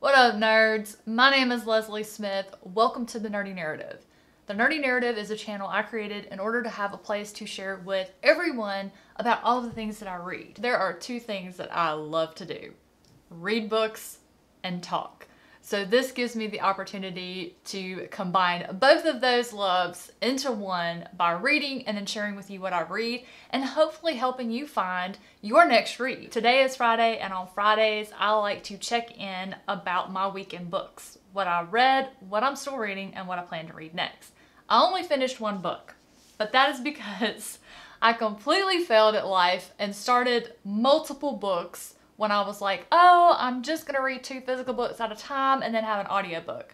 What up, nerds? My name is Leslie Smith. Welcome to The Nerdy Narrative. The Nerdy Narrative is a channel I created in order to have a place to share with everyone about all the things that I read. There are two things that I love to do: read books and talk. So this gives me the opportunity to combine both of those loves into one by reading and then sharing with you what I read and hopefully helping you find your next read. Today is Friday, and on Fridays I like to check in about my week in books. What I read, what I'm still reading, and what I plan to read next. I only finished one book, but that is because I completely failed at life and started multiple books when I was like, oh, I'm just gonna read 2 physical books at a time and then have an audiobook.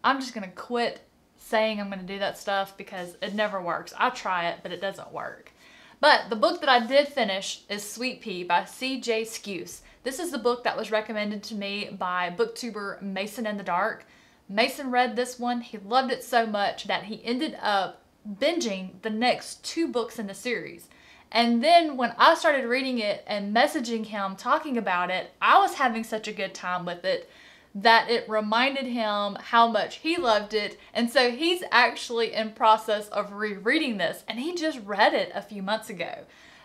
I'm just gonna quit saying I'm gonna do that stuff because it never works. I try it, but it doesn't work. But the book that I did finish is Sweet Pea by C.J. Skuse. This is the book that was recommended to me by booktuber Mason in the Dark. Mason read this one. He loved it so much that he ended up binging the next 2 books in the series. And then when I started reading it and messaging him talking about it, I was having such a good time with it that it reminded him how much he loved it. And so he's actually in process of rereading this, and he just read it a few months ago.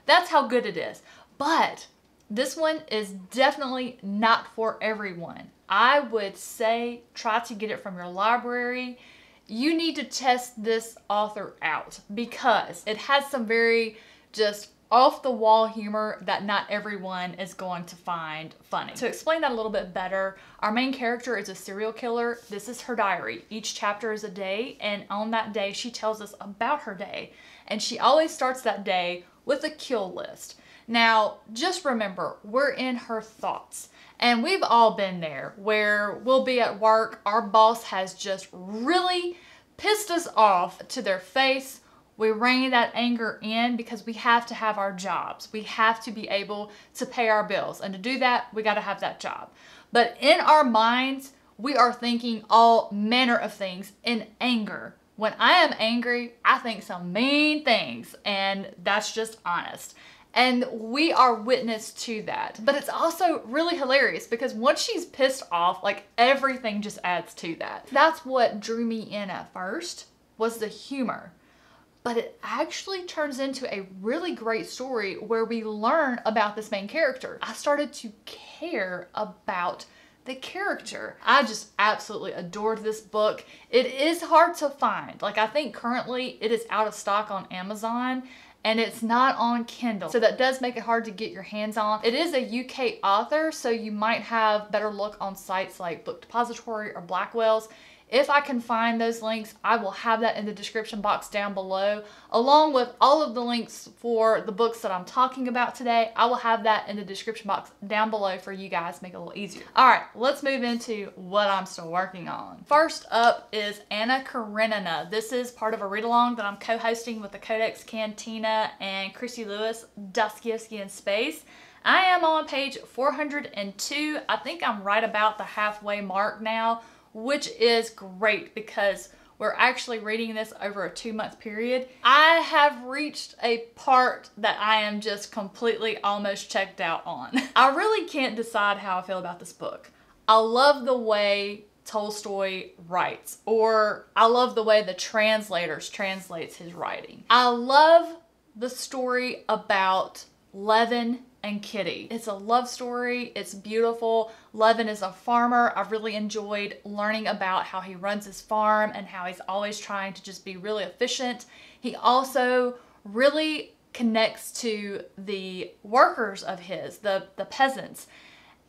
That's how good it is. But this one is definitely not for everyone. I would say try to get it from your library. You need to test this author out because it has some very just off-the-wall humor that not everyone is going to find funny. To explain that a little bit better, our main character is a serial killer. This is her diary. Each chapter is a day, and on that day she tells us about her day. And she always starts that day with a kill list. Now, just remember, we're in her thoughts. And we've all been there where we'll be at work, our boss has just really pissed us off to their face. We rein that anger in because we have to have our jobs. We have to be able to pay our bills. And to do that, we got to have that job. But in our minds, we are thinking all manner of things in anger. When I am angry, I think some mean things, and that's just honest. And we are witness to that. But it's also really hilarious because once she's pissed off, like everything just adds to that. That's what drew me in at first, was the humor. But it actually turns into a really great story where we learn about this main character. I started to care about the character. I just absolutely adored this book. It is hard to find. Like, I think currently it is out of stock on Amazon and it's not on Kindle. So that does make it hard to get your hands on. It is a UK author, so you might have better luck on sites like Book Depository or Blackwell's. If I can find those links, I will have that in the description box down below, along with all of the links for the books that I'm talking about today. I will have that in the description box down below for you guys, make it a little easier. All right, let's move into what I'm still working on. First up is Karenina. This is part of a read-along that I'm co-hosting with the Codex Cantina and Chrissy Lewis, Dostoevsky in Space. I am on page 402. I think I'm right about the halfway mark now, which is great because we're actually reading this over a 2-month period. I have reached a part that I am just completely almost checked out on. I really can't decide how I feel about this book. I love the way Tolstoy writes, or I love the way the translates his writing. I love the story about Levin and Kitty. It's a love story. It's beautiful. Levin is a farmer. I really enjoyed learning about how he runs his farm and how he's always trying to just be really efficient. He also really connects to the workers of his, the peasants.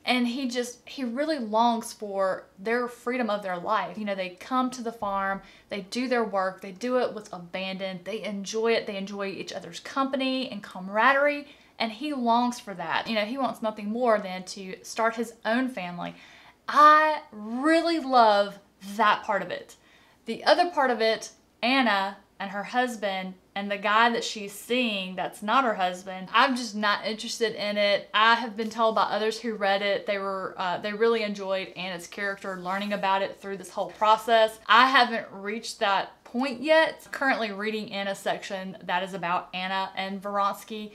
And he really longs for their freedom of their life. You know, they come to the farm, they do their work, they do it with abandon, they enjoy it, they enjoy each other's company and camaraderie. And he longs for that. You know, he wants nothing more than to start his own family. I really love that part of it. The other part of it, Anna and her husband and the guy that she's seeing that's not her husband, I'm just not interested in it. I have been told by others who read it, they really enjoyed Anna's character, learning about it through this whole process. I haven't reached that point yet. Currently reading in a section that is about Anna and Vronsky,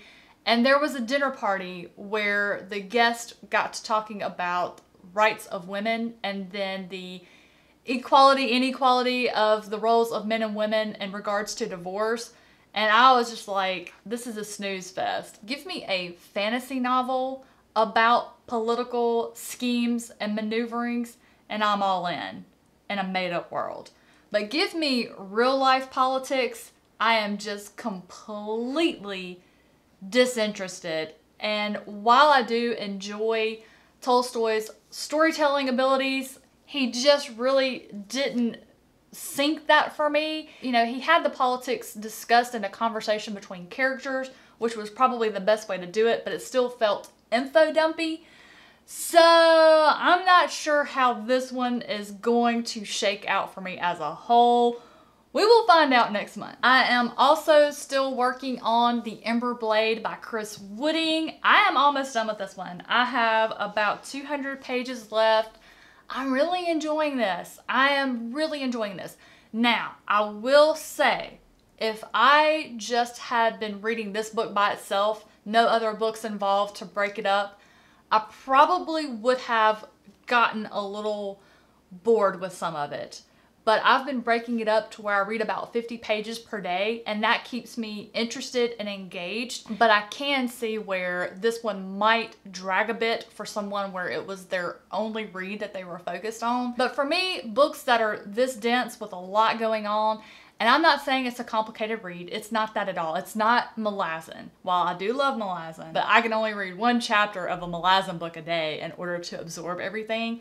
And there was a dinner party where the guest got to talking about rights of women and then the inequality of the roles of men and women in regards to divorce. And I was just like, this is a snooze fest. Give me a fantasy novel about political schemes and maneuverings, and I'm all in a made-up world. But give me real-life politics, I am just completely disinterested. And while I do enjoy Tolstoy's storytelling abilities, he just really didn't sink that for me. You know, he had the politics discussed in a conversation between characters, which was probably the best way to do it, but it still felt info dumpy. So I'm not sure how this one is going to shake out for me as a whole. We will find out next month. I am also still working on The Ember Blade by Chris Wooding. I am almost done with this one. I have about 200 pages left. I'm really enjoying this. I am really enjoying this. Now, I will say, if I just had been reading this book by itself, no other books involved to break it up, I probably would have gotten a little bored with some of it. But I've been breaking it up to where I read about 50 pages per day, and that keeps me interested and engaged. But I can see where this one might drag a bit for someone where it was their only read that they were focused on. But for me, books that are this dense with a lot going on, and I'm not saying it's a complicated read, it's not that at all. It's not Malazan. While I do love Malazan, but I can only read one chapter of a Malazan book a day in order to absorb everything.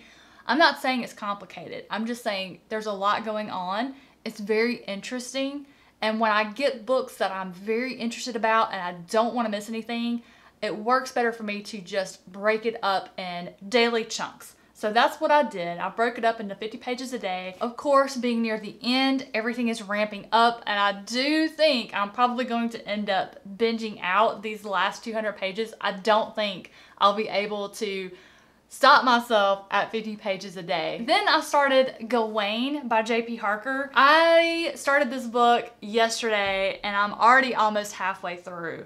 I'm not saying it's complicated. I'm just saying there's a lot going on. It's very interesting. And when I get books that I'm very interested about and I don't want to miss anything, it works better for me to just break it up in daily chunks. So that's what I did. I broke it up into 50 pages a day. Of course, being near the end, everything is ramping up, and I do think I'm probably going to end up binging out these last 200 pages. I don't think I'll be able to stop myself at 50 pages a day. Then I started Gawain by J.P. Harker. I started this book yesterday and I'm already almost halfway through.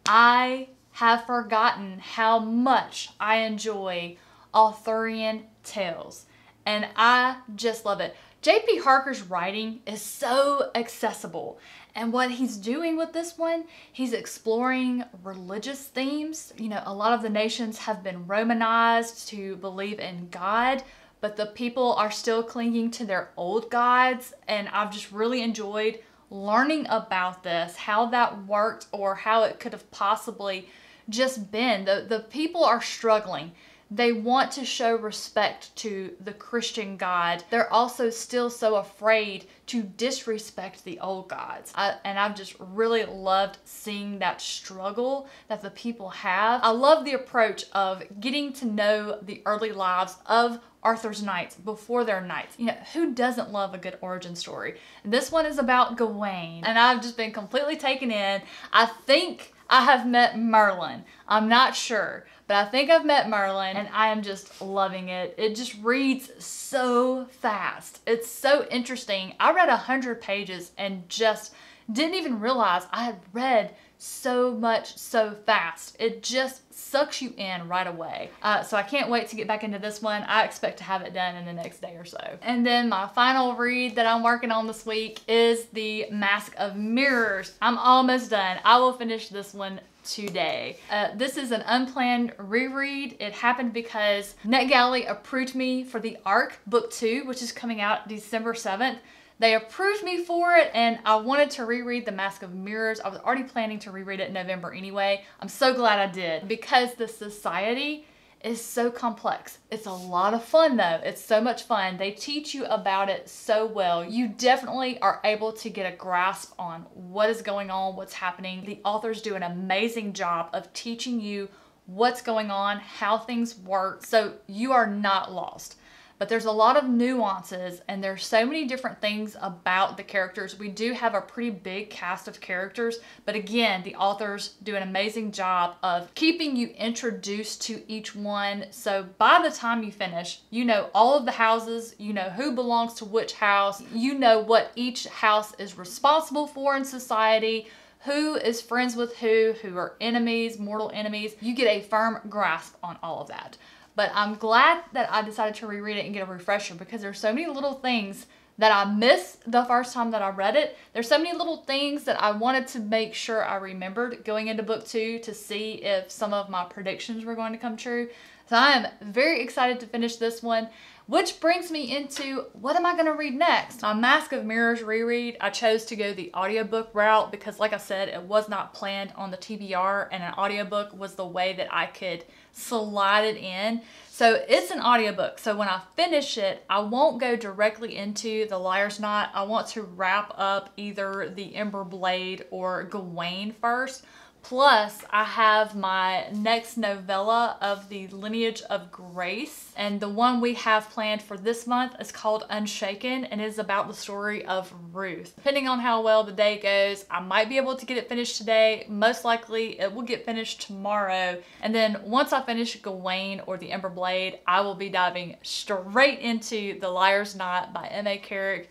I have forgotten how much I enjoy Arthurian tales, and I just love it. J.P. Harker's writing is so accessible, and what he's doing with this one, he's exploring religious themes. You know, a lot of the nations have been Romanized to believe in God, but the people are still clinging to their old gods, and I've just really enjoyed learning about this, how that worked or how it could have possibly just been. The people are struggling. They want to show respect to the Christian God. They're also still so afraid to disrespect the old gods. And I've just really loved seeing that struggle that the people have. I love the approach of getting to know the early lives of Arthur's knights before their knights. You know, who doesn't love a good origin story? This one is about Gawain, and I've just been completely taken in. I think I have met Merlin. I'm not sure, but I think I've met Merlin, and I am just loving it. It just reads so fast. It's so interesting. I read 100 pages and just didn't even realize I had read so much so fast. It just sucks you in right away. So I can't wait to get back into this one. I expect to have it done in the next day or so. And then my final read that I'm working on this week is The Mask of Mirrors. I'm almost done. I will finish this one today. This is an unplanned reread. It happened because NetGalley approved me for The Ark Book 2, which is coming out December 7th. They approved me for it, and I wanted to reread The Mask of Mirrors. I was already planning to reread it in November anyway. I'm so glad I did, because the society is so complex. It's a lot of fun though. It's so much fun. They teach you about it so well. You definitely are able to get a grasp on what is going on, what's happening. The authors do an amazing job of teaching you what's going on, how things work, so you are not lost. But there's a lot of nuances, and there's so many different things about the characters. We do have a pretty big cast of characters, but again, the authors do an amazing job of keeping you introduced to each one. So by the time you finish, you know all of the houses, you know who belongs to which house, you know what each house is responsible for in society, who is friends with who are enemies, mortal enemies. You get a firm grasp on all of that. But I'm glad that I decided to reread it and get a refresher, because there's so many little things that I missed the first time that I read it. There's so many little things that I wanted to make sure I remembered going into book 2 to see if some of my predictions were going to come true. So I am very excited to finish this one, which brings me into what am I going to read next? My Mask of Mirrors reread, I chose to go the audiobook route because, like I said, it was not planned on the TBR, and an audiobook was the way that I could slide it in. So it's an audiobook. So when I finish it, I won't go directly into The Liar's Knot. I want to wrap up either the Ember Blade or Gawain first. Plus, I have my next novella of the Lineage of Grace, and the one we have planned for this month is called Unshaken, and is about the story of Ruth. Depending on how well the day goes, I might be able to get it finished today. Most likely, it will get finished tomorrow. And then once I finish Gawain or the Ember Blade, I will be diving straight into The Liar's Knot by M.A. Carrick.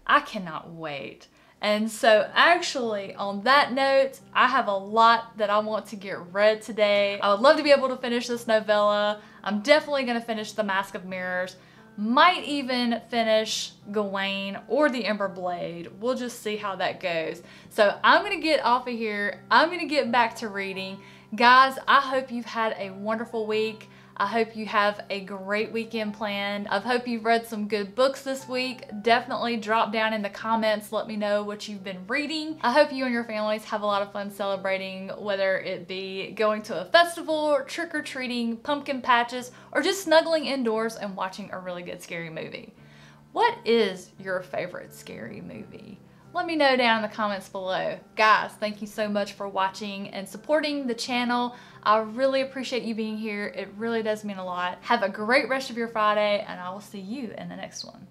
I cannot wait. And so actually, on that note, I have a lot that I want to get read today. I would love to be able to finish this novella. I'm definitely going to finish The Mask of Mirrors. Might even finish Gawain or the Ember Blade. We'll just see how that goes. So I'm going to get off of here. I'm going to get back to reading. Guys, I hope you've had a wonderful week. I hope you have a great weekend planned. I hope you've read some good books this week. Definitely drop down in the comments. Let me know what you've been reading. I hope you and your families have a lot of fun celebrating, whether it be going to a festival, trick-or-treating, pumpkin patches, or just snuggling indoors and watching a really good scary movie. What is your favorite scary movie? Let me know down in the comments below. Guys, thank you so much for watching and supporting the channel. I really appreciate you being here. It really does mean a lot. Have a great rest of your Friday, and I will see you in the next one.